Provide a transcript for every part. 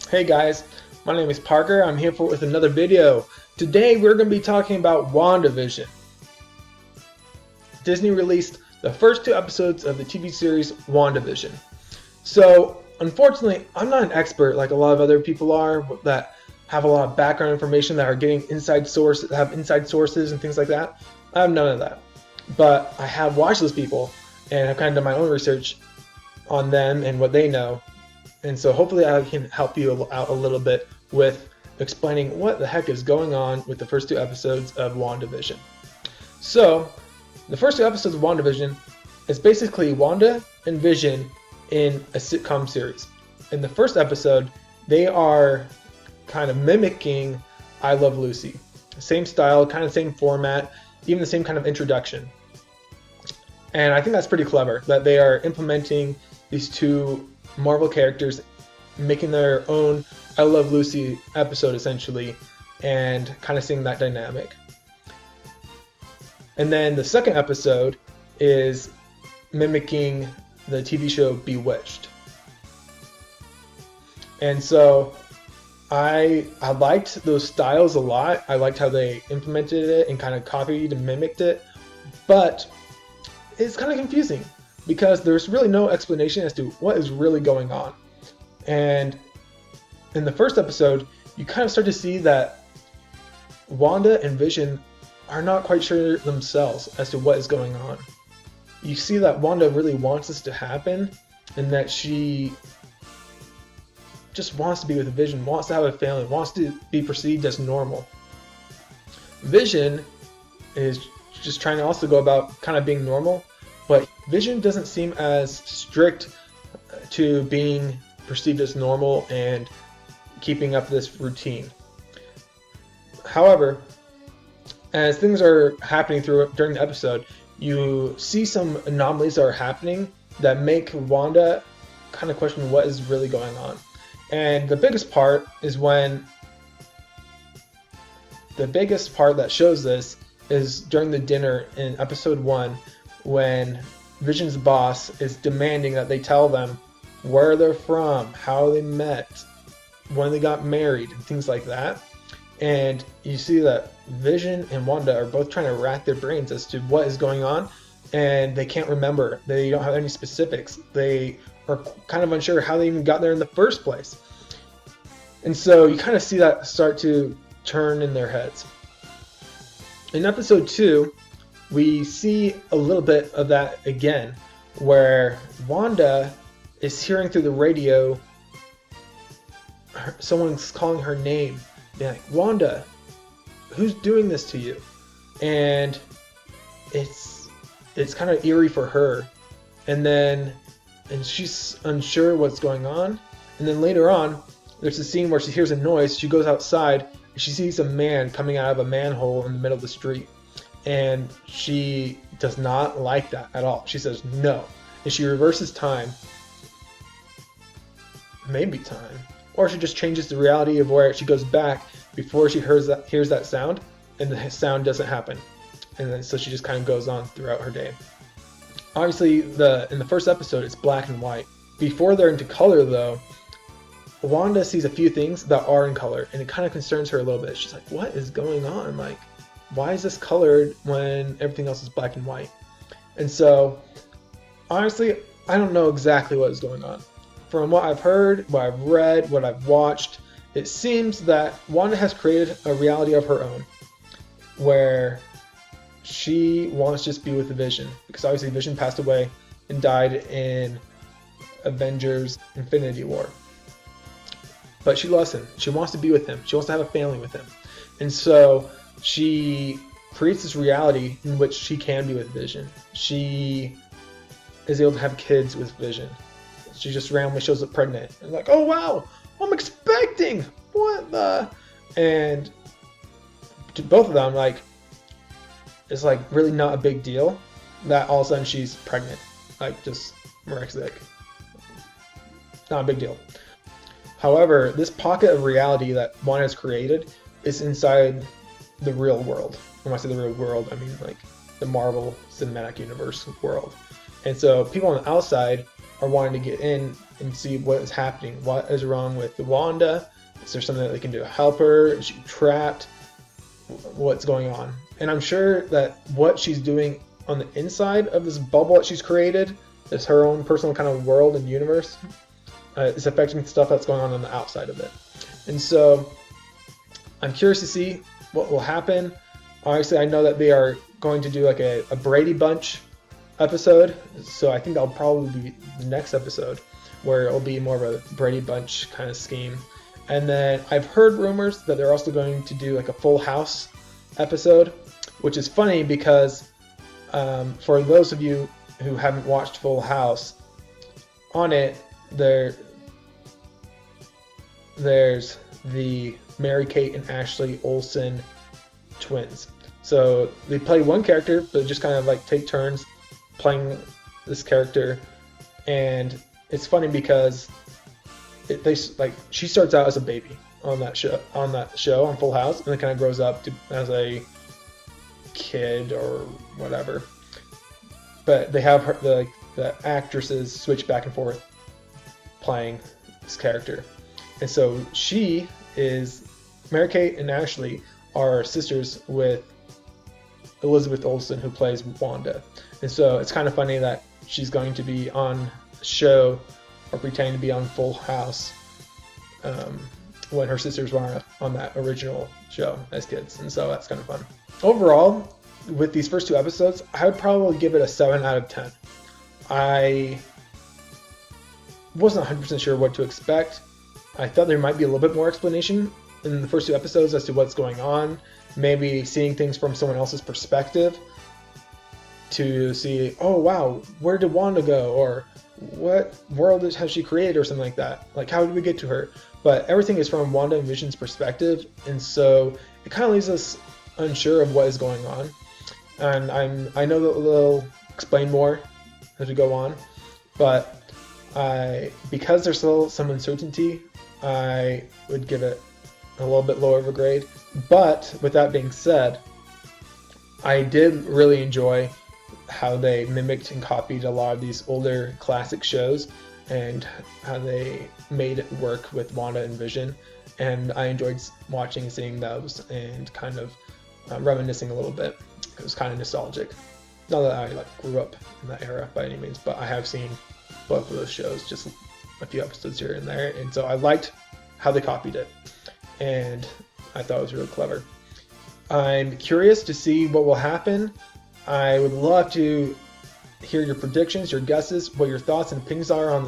Hey guys, my name is Parker. I'm here with another video. Today we're going to be talking about WandaVision. Disney released the first two episodes of the TV series WandaVision. So, unfortunately, I'm not an expert like a lot of other people are that have a lot of background information that are getting inside sources and things like that. I have none of that. But I have watched those people and have kind of done my own research on them and what they know. And so hopefully I can help you out a little bit with explaining what the heck is going on with the first two episodes of WandaVision. So, the first two episodes of WandaVision is basically Wanda and Vision in a sitcom series. In the first episode, they are kind of mimicking I Love Lucy. Same style, kind of same format, even the same kind of introduction. And I think that's pretty clever that they are implementing these two Marvel characters, making their own I Love Lucy episode essentially, and kind of seeing that dynamic. And then the second episode is mimicking the TV show Bewitched. And so I liked those styles a lot. I liked how they implemented it and kind of copied and mimicked it, but it's kind of confusing because there's really no explanation as to what is really going on. And in the first episode, you kind of start to see that Wanda and Vision are not quite sure themselves as to what is going on. You see that Wanda really wants this to happen and that she just wants to be with Vision, wants to have a family, wants to be perceived as normal. Vision is just trying to also go about kind of being normal, but Vision doesn't seem as strict to being perceived as normal and keeping up this routine. However, as things are happening during the episode, you see some anomalies that are happening that make Wanda kind of question what is really going on. And the biggest part that shows this is during the dinner in episode 1, when Vision's boss is demanding that they tell them where they're from, how they met, when they got married, and things like that. And you see that Vision and Wanda are both trying to rack their brains as to what is going on, and they can't remember. They don't have any specifics. They are kind of unsure how they even got there in the first place. And so you kind of see that start to turn in their heads. In episode 2, we see a little bit of that again, where Wanda is hearing through the radio someone's calling her name, being like, Wanda, who's doing this to you? And it's kind of eerie for her. And she's unsure what's going on. And then later on, there's a scene where she hears a noise. She goes outside and she sees a man coming out of a manhole in the middle of the street. And she does not like that at all. She says no. And she reverses time. Maybe time. Or she just changes the reality of where she goes back before she hears that sound, and the sound doesn't happen. And then so she just kind of goes on throughout her day. Obviously, in the first episode, it's black and white. Before they're into color, though, Wanda sees a few things that are in color, and it kind of concerns her a little bit. She's like, what is going on? Like, why is this colored when everything else is black and white? And so, honestly, I don't know exactly what is going on. From what I've heard, what I've read, what I've watched, it seems that Wanda has created a reality of her own where she wants to just be with the Vision, because obviously Vision passed away and died in Avengers Infinity War. But she loves him. She wants to be with him. She wants to have a family with him. And so she creates this reality in which she can be with Vision. She is able to have kids with Vision. She just randomly shows up pregnant. And like, oh wow, I'm expecting! What the? And to both of them, like, it's like really not a big deal that all of a sudden she's pregnant. Like, just miraculous. Not a big deal. However, this pocket of reality that Wanda has created is inside the real world. When I say the real world, I mean like the Marvel Cinematic Universe world. And so people on the outside are wanting to get in and see what is happening. What is wrong with Wanda? Is there something that they can do to help her? Is she trapped? What's going on? And I'm sure that what she's doing on the inside of this bubble that she's created, this her own personal kind of world and universe, is affecting stuff that's going on the outside of it. And so I'm curious to see what will happen. Obviously, I know that they are going to do like a Brady Bunch episode, so I think that'll probably be the next episode, where it'll be more of a Brady Bunch kind of scheme. And then I've heard rumors that they're also going to do like a Full House episode, which is funny because for those of you who haven't watched Full House, on it there's the Mary-Kate and Ashley Olsen twins. So they play one character, but just kind of like take turns playing this character. And it's funny because she starts out as a baby on that show on Full House, and then kind of grows up as a kid or whatever. But they have the actresses switch back and forth playing this character. And so Mary-Kate and Ashley are sisters with Elizabeth Olsen, who plays Wanda. And so it's kind of funny that she's going to be on a show or pretending to be on Full House when her sisters were on that original show as kids. And so that's kind of fun. Overall, with these first 2 episodes, I would probably give it a 7 out of 10. I wasn't 100% sure what to expect. I thought there might be a little bit more explanation in the first 2 episodes as to what's going on. Maybe seeing things from someone else's perspective to see, oh wow, where did Wanda go? Or what world has she created or something like that? Like, how did we get to her? But everything is from WandaVision's perspective, and so it kind of leaves us unsure of what is going on. And I know that they'll explain more as we go on, but because there's still some uncertainty, I would give it a little bit lower of a grade. But with that being said, I did really enjoy how they mimicked and copied a lot of these older classic shows and how they made it work with Wanda and Vision. And I enjoyed watching and seeing those and kind of reminiscing a little bit. It was kind of nostalgic. Not that I grew up in that era by any means, but I have seen both of those shows, just a few episodes here and there. And so I liked how they copied it, and I thought it was really clever. I'm curious to see what will happen. I would love to hear your predictions, your guesses, what your thoughts and opinions are on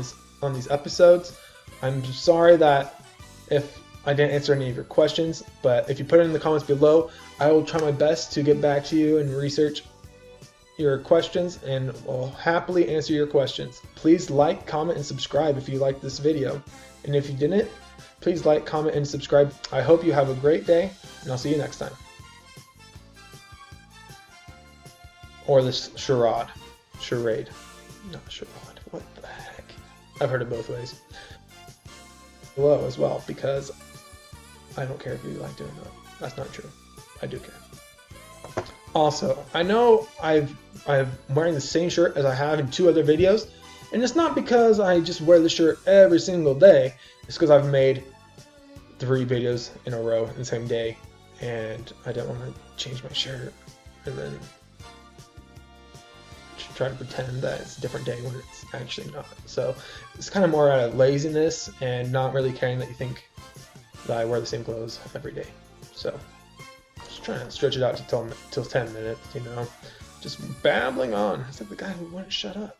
these episodes. I'm sorry that if I didn't answer any of your questions, but if you put it in the comments below, I will try my best to get back to you and research your questions, and will happily answer your questions. Please like, comment, and subscribe if you liked this video. And if you didn't, please like, comment, and subscribe. I hope you have a great day, and I'll see you next time. Or this charade. Not charade. What the heck? I've heard it both ways. Below as well, because I don't care if you like doing that. That's not true. I do care. Also, I know I'm wearing the same shirt as I have in 2 other videos, and it's not because I just wear the shirt every single day. It's because I've made 3 videos in a row in the same day, and I don't want to change my shirt and then try to pretend that it's a different day when it's actually not. So it's kind of more out of laziness and not really caring that you think that I wear the same clothes every day. So just trying to stretch it out till 10 minutes, just babbling on. It's like the guy who wouldn't shut up.